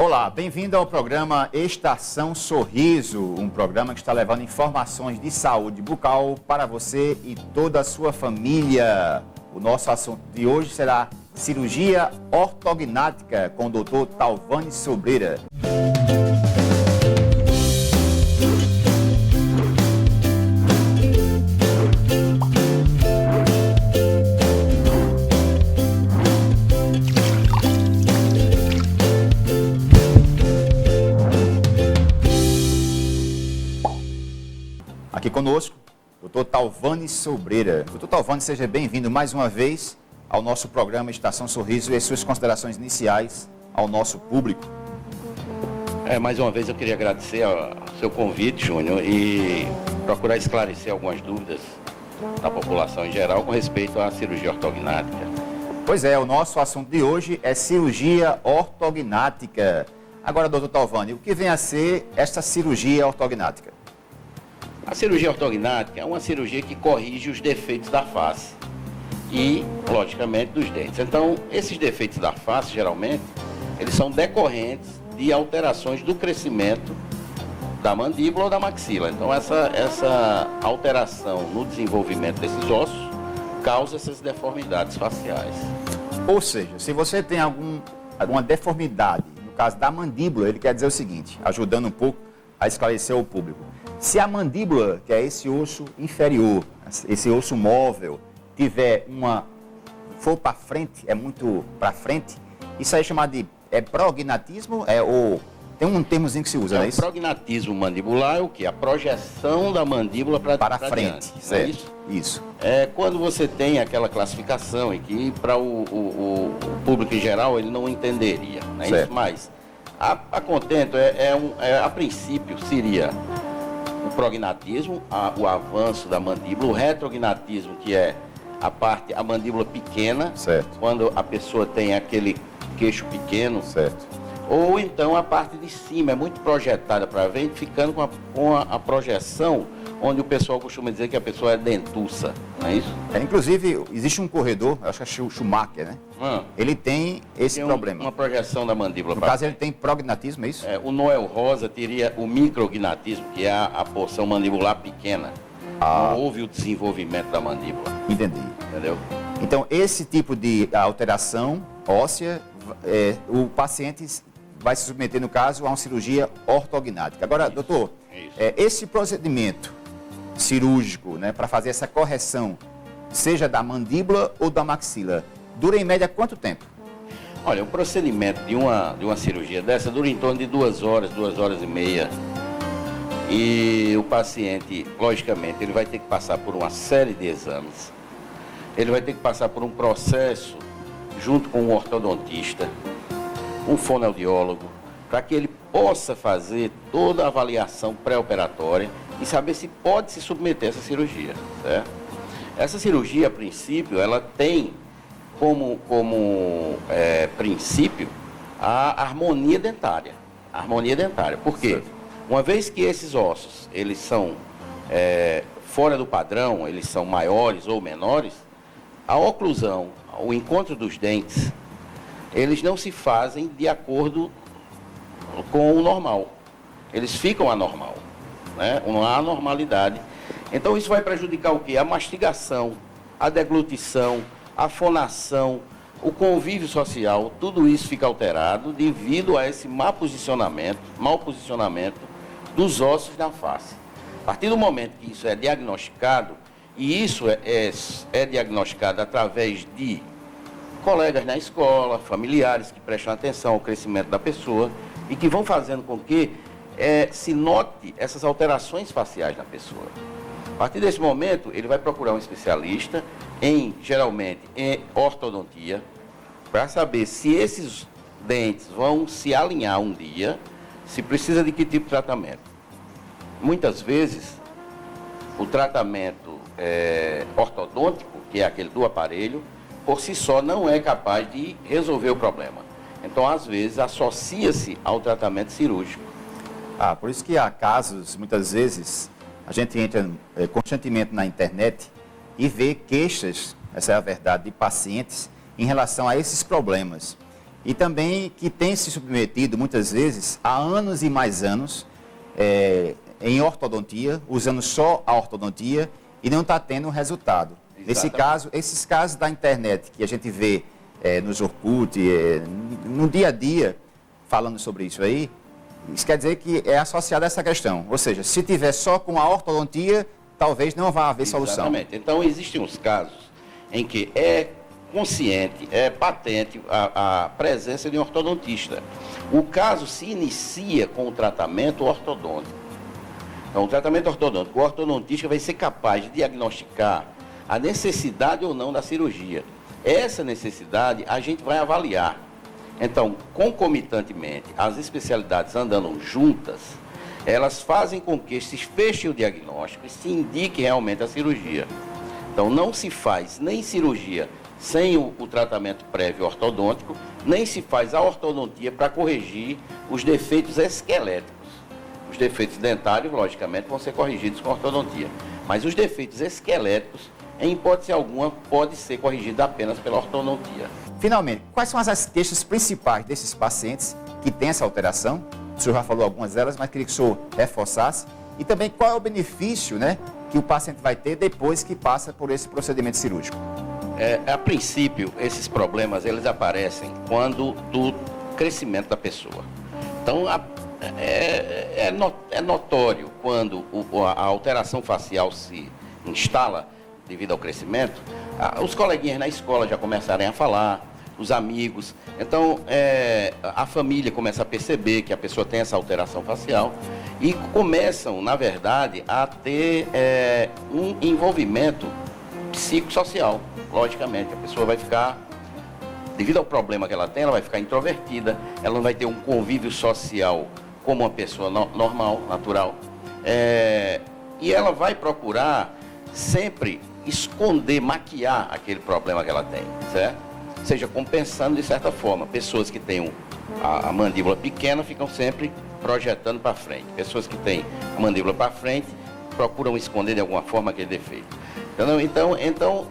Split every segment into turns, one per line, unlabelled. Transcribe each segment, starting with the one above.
Olá, bem-vindo ao programa Estação Sorriso, um programa que está levando informações de saúde bucal para você e toda a sua família. O nosso assunto de hoje será cirurgia ortognática com o Dr. Talvani Sobreira. Aqui conosco, Dr. Talvani Sobreira. Dr. Talvani, seja bem-vindo mais uma vez ao nosso programa Estação Sorriso e as suas considerações iniciais ao nosso público.
Mais uma vez eu queria agradecer ao seu convite, Júnior, e procurar esclarecer algumas dúvidas da população em geral com respeito à cirurgia ortognática.
Pois é, o nosso assunto de hoje é cirurgia ortognática. Agora, Dr. Talvani, o que vem a ser esta cirurgia ortognática?
A cirurgia ortognática é uma cirurgia que corrige os defeitos da face e, logicamente, dos dentes. Então, esses defeitos da face, geralmente, eles são decorrentes de alterações do crescimento da mandíbula ou da maxila. Então, essa alteração no desenvolvimento desses ossos causa essas deformidades faciais.
Ou seja, se você tem alguma deformidade, no caso da mandíbula, ele quer dizer o seguinte, ajudando um pouco a esclarecer ao público. Se a mandíbula, que é esse osso inferior, esse osso móvel, for para frente, é muito para frente, isso aí é chamado de prognatismo, tem um termozinho que se usa, não é isso?
O prognatismo mandibular é o quê? A projeção da mandíbula para
frente,
diante,
certo?
É isso?
Isso.
É quando você tem aquela classificação e que para o público em geral ele não entenderia, não é
certo.
Isso? Mas a contento a princípio seria o prognatismo, o avanço da mandíbula, o retrognatismo, que é a mandíbula pequena,
certo.
Quando a pessoa tem aquele queixo pequeno,
certo.
Ou então a parte de cima é muito projetada para frente, ficando com a projeção, onde o pessoal costuma dizer que a pessoa é dentuça, não é isso?
Inclusive, existe um corredor, acho que é o Schumacher, né? Ele tem esse problema.
Uma projeção da mandíbula.
No caso, ele tem prognatismo, é isso?
O Noel Rosa teria o micrognatismo, que é a porção mandibular pequena. Não houve o desenvolvimento da mandíbula.
Entendi.
Entendeu?
Então, esse tipo de alteração óssea, o paciente vai se submeter, no caso, a uma cirurgia ortognática. Agora, doutor, esse procedimento cirúrgico, né, para fazer essa correção, seja da mandíbula ou da maxila, dura em média quanto tempo?
Olha, o procedimento de uma cirurgia dessa dura em torno de 2 horas, 2 horas e meia. E o paciente, logicamente, ele vai ter que passar por uma série de exames. Ele vai ter que passar por um processo junto com um ortodontista, um fonoaudiólogo, para que ele possa fazer toda a avaliação pré-operatória e saber se pode se submeter a essa cirurgia, certo? Essa cirurgia, a princípio, ela tem como princípio a harmonia dentária. Por quê?
Certo.
Uma vez que esses ossos, eles são fora do padrão, eles são maiores ou menores, a oclusão, o encontro dos dentes, eles não se fazem de acordo com o normal. Eles ficam anormal, né? Não há anormalidade. Então isso vai prejudicar o quê? A mastigação, a deglutição, a fonação, o convívio social, tudo isso fica alterado devido a esse mau posicionamento dos ossos na face. A partir do momento que isso é diagnosticado, e isso é diagnosticado através de colegas na escola, familiares que prestam atenção ao crescimento da pessoa e que vão fazendo com que se note essas alterações faciais na pessoa. A partir desse momento, ele vai procurar um especialista, geralmente em ortodontia, para saber se esses dentes vão se alinhar um dia, se precisa de que tipo de tratamento. Muitas vezes, o tratamento ortodôntico, que é aquele do aparelho, por si só não é capaz de resolver o problema. Então, às vezes, associa-se ao tratamento cirúrgico.
Por isso que há casos, muitas vezes, a gente entra constantemente na internet e vê queixas, essa é a verdade, de pacientes em relação a esses problemas. e também que tem se submetido muitas vezes há anos e mais anos em ortodontia, usando só a ortodontia e não está tendo resultado. Nesse caso, esses casos da internet que a gente vê nos Orkut, no dia a dia, falando sobre isso aí, isso quer dizer que é associado a essa questão. Ou seja, se tiver só com a ortodontia, talvez não vá haver solução.
Exatamente. Então, existem uns casos em que é consciente, é patente a presença de um ortodontista. O caso se inicia com o tratamento ortodôntico. Então, o tratamento ortodôntico, o ortodontista vai ser capaz de diagnosticar a necessidade ou não da cirurgia. Essa necessidade a gente vai avaliar. Então, concomitantemente, as especialidades andando juntas, elas fazem com que se feche o diagnóstico e se indique realmente a cirurgia. Então, não se faz nem cirurgia sem o tratamento prévio ortodôntico, nem se faz a ortodontia para corrigir os defeitos esqueléticos. Os defeitos dentários, logicamente, vão ser corrigidos com ortodontia. Mas os defeitos esqueléticos, em hipótese alguma, pode ser corrigido apenas pela ortodontia.
Finalmente, quais são as queixas principais desses pacientes que têm essa alteração? O senhor já falou algumas delas, mas queria que o senhor reforçasse. E também qual é o benefício, né, que o paciente vai ter depois que passa por esse procedimento cirúrgico?
A princípio, esses problemas eles aparecem quando do crescimento da pessoa. Então, é notório quando a alteração facial se instala devido ao crescimento, os coleguinhas na escola já começarem a falar, os amigos. Então, a família começa a perceber que a pessoa tem essa alteração facial e começam, na verdade, a ter um envolvimento psicossocial. Logicamente, a pessoa vai ficar, devido ao problema que ela tem, ela vai ficar introvertida, ela não vai ter um convívio social como uma pessoa normal, natural, e ela vai procurar sempre esconder, maquiar aquele problema que ela tem, certo? Seja compensando de certa forma. Pessoas que têm a mandíbula pequena ficam sempre projetando para frente. Pessoas que têm a mandíbula para frente procuram esconder de alguma forma aquele defeito. Então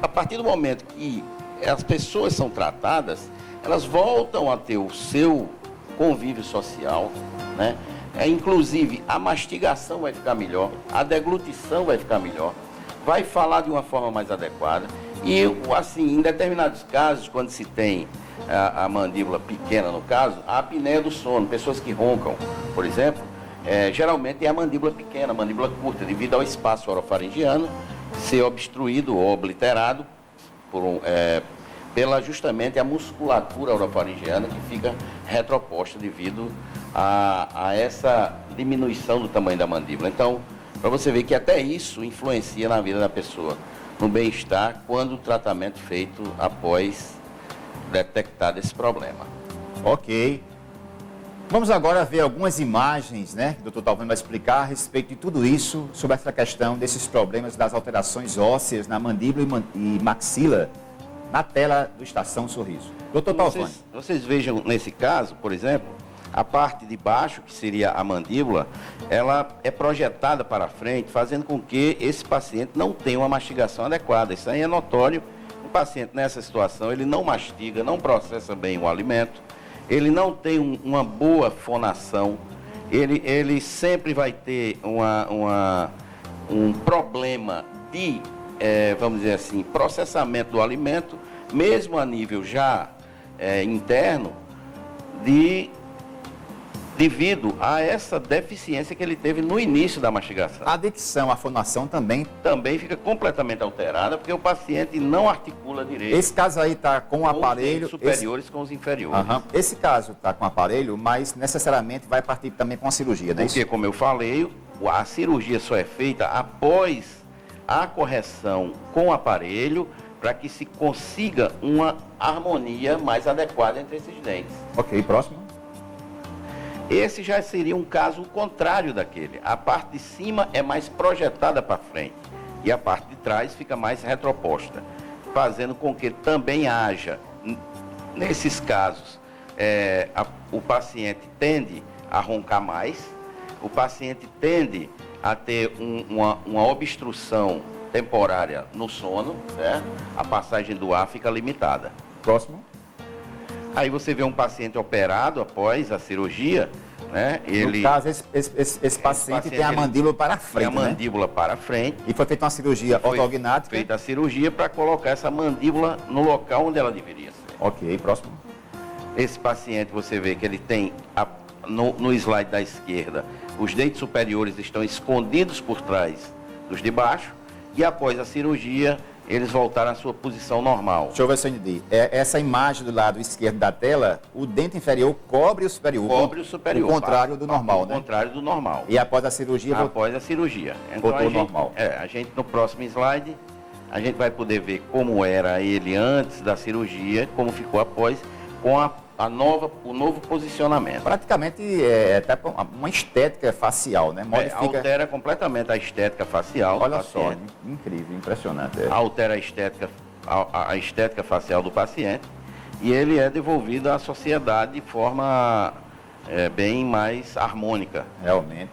a partir do momento que as pessoas são tratadas, elas voltam a ter o seu convívio social, né? Inclusive, a mastigação vai ficar melhor, a deglutição vai ficar melhor, vai falar de uma forma mais adequada. E, assim, em determinados casos, quando se tem a mandíbula pequena, no caso, a apneia do sono, pessoas que roncam, por exemplo, geralmente é a mandíbula pequena, a mandíbula curta, devido ao espaço orofaringiano ser obstruído ou obliterado pela justamente a musculatura orofaringiana que fica retroposta devido a essa diminuição do tamanho da mandíbula. Então, para você ver que até isso influencia na vida da pessoa, no bem-estar, quando o tratamento feito após detectado esse problema.
Ok. Vamos agora ver algumas imagens, né, que o Dr. Talvani vai explicar a respeito de tudo isso, sobre essa questão desses problemas das alterações ósseas na mandíbula e maxila, na tela do Estação Sorriso. Dr. Talvani.
Vocês vejam nesse caso, por exemplo, a parte de baixo, que seria a mandíbula, ela é projetada para frente, fazendo com que esse paciente não tenha uma mastigação adequada. Isso aí é notório. O paciente nessa situação, ele não mastiga, não processa bem o alimento, ele não tem uma boa fonação, ele sempre vai ter um problema de, vamos dizer assim, processamento do alimento, mesmo a nível já interno, devido a essa deficiência que ele teve no início da mastigação.
A dicção, a fonação também
fica completamente alterada, porque o paciente não articula direito.
Esse caso aí está com o aparelho...
os superiores com os inferiores.
Uhum. Esse caso está com o aparelho, mas necessariamente vai partir também com a cirurgia, não é isso?
Porque, como eu falei, a cirurgia só é feita após a correção com o aparelho, para que se consiga uma harmonia mais adequada entre esses dentes.
Ok, próximo.
Esse já seria um caso contrário daquele. A parte de cima é mais projetada para frente e a parte de trás fica mais retroposta, fazendo com que também haja, nesses casos, o paciente tende a roncar mais, o paciente tende a ter uma obstrução temporária no sono, certo? A passagem do ar fica limitada.
Próximo.
Aí você vê um paciente operado após a cirurgia, né?
No caso, esse paciente tem a mandíbula para frente,
tem a mandíbula para frente.
E foi feita uma cirurgia ortognática.
Foi feita a cirurgia para colocar essa mandíbula no local onde ela deveria ser.
Ok, próximo.
Esse paciente, você vê que ele tem, no slide da esquerda, os dentes superiores estão escondidos por trás dos de baixo, e após a cirurgia, eles voltaram à sua posição normal.
Deixa eu ver se eu entendi. Essa imagem do lado esquerdo da tela, o dente inferior cobre o superior.
Cobre o superior.
O contrário do normal, né?
O contrário do normal.
E após a cirurgia...
Após a cirurgia. Então,
voltou normal.
A gente, no próximo slide, a gente vai poder ver como era ele antes da cirurgia, como ficou após, com o novo posicionamento.
Praticamente é até uma estética facial, né? Modifica...
altera completamente a estética facial
Olha
do paciente.
só, incrível, impressionante.
Altera a estética facial do paciente e ele é devolvido à sociedade de forma bem mais harmônica.
Realmente.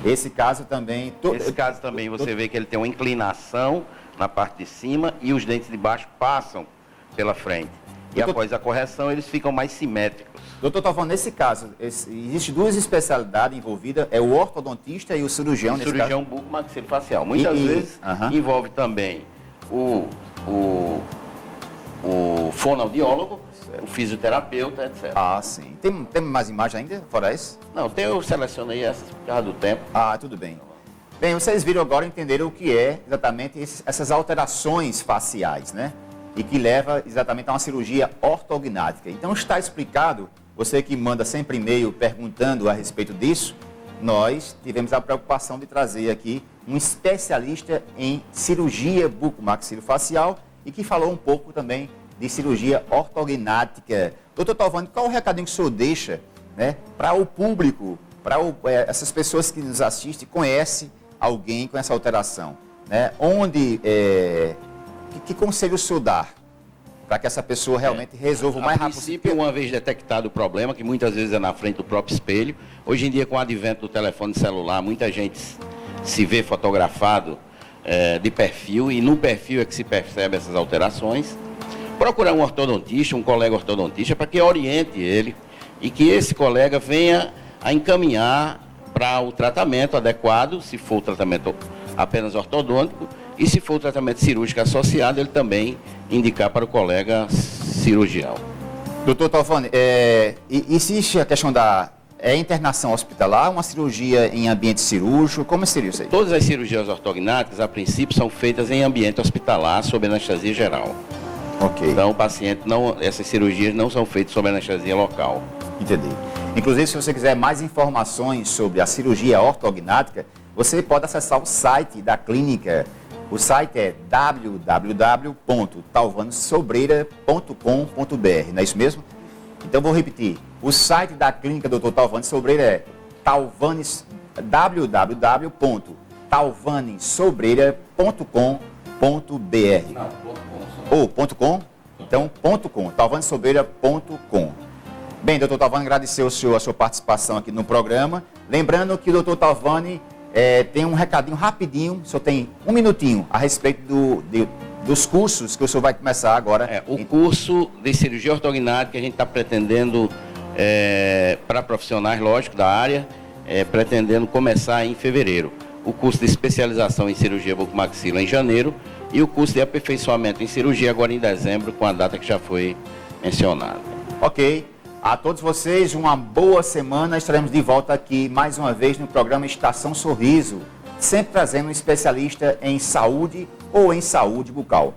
Esse caso também...
Esse caso também você vê que ele tem uma inclinação na parte de cima e os dentes de baixo passam pela frente. E após a correção, eles ficam mais simétricos.
Doutor Talvani, nesse caso, existem duas especialidades envolvidas, é o ortodontista e o cirurgião.
O cirurgião bucomaxilofacial. Muitas vezes envolve também o fonoaudiólogo, o fisioterapeuta, etc.
Ah, sim. Tem mais imagem ainda, fora isso?
Não, eu selecionei essas por causa do tempo.
Ah, tudo bem. Bem, vocês viram agora, entenderam o que é exatamente essas alterações faciais, né? E que leva exatamente a uma cirurgia ortognática. Então está explicado, você que manda sempre e-mail perguntando a respeito disso, nós tivemos a preocupação de trazer aqui um especialista em cirurgia bucomaxilofacial e que falou um pouco também de cirurgia ortognática. Doutor Talvani, qual o recadinho que o senhor deixa, né, para o público, para essas pessoas que nos assistem, conhecem alguém com essa alteração, né? Que conselho o senhor dá para que essa pessoa realmente resolva o mais rápido possível?
A princípio, uma vez detectado o problema, que muitas vezes é na frente do próprio espelho, hoje em dia, com o advento do telefone celular, muita gente se vê fotografado de perfil, e no perfil é que se percebe essas alterações. Procurar um ortodontista, um colega ortodontista, para que oriente ele e que esse colega venha a encaminhar para o tratamento adequado, se for o tratamento apenas ortodôntico, e se for o tratamento cirúrgico associado, ele também indicar para o colega cirurgião.
Doutor Talvani, existe a questão da internação hospitalar, uma cirurgia em ambiente cirúrgico, como seria isso aí?
Todas as cirurgias ortognáticas, a princípio, são feitas em ambiente hospitalar, sob anestesia geral.
Ok.
Então, o paciente essas cirurgias não são feitas sob anestesia local.
Entendi. Inclusive, se você quiser mais informações sobre a cirurgia ortognática, você pode acessar o site da clínica. O site é www.talvanisobreira.com.br, não é isso mesmo? Então, vou repetir. O site da clínica Dr. Talvani Sobreira é www.talvanisobreira.com.br.
Não,
Ou .com? Então, .com, talvanisobreira.com. Bem, doutor Talvani, agradecer a sua participação aqui no programa. Lembrando que o doutor Talvani tem um recadinho rapidinho, só tem um minutinho, a respeito dos cursos que o senhor vai começar agora.
O curso de cirurgia ortognática que a gente está pretendendo, para profissionais, lógico, da área, pretendendo começar em fevereiro. O curso de especialização em cirurgia bucomaxila em janeiro e o curso de aperfeiçoamento em cirurgia agora em dezembro, com a data que já foi mencionada.
Ok. A todos vocês, uma boa semana. Estaremos de volta aqui mais uma vez no programa Estação Sorriso, sempre trazendo um especialista em saúde ou em saúde bucal.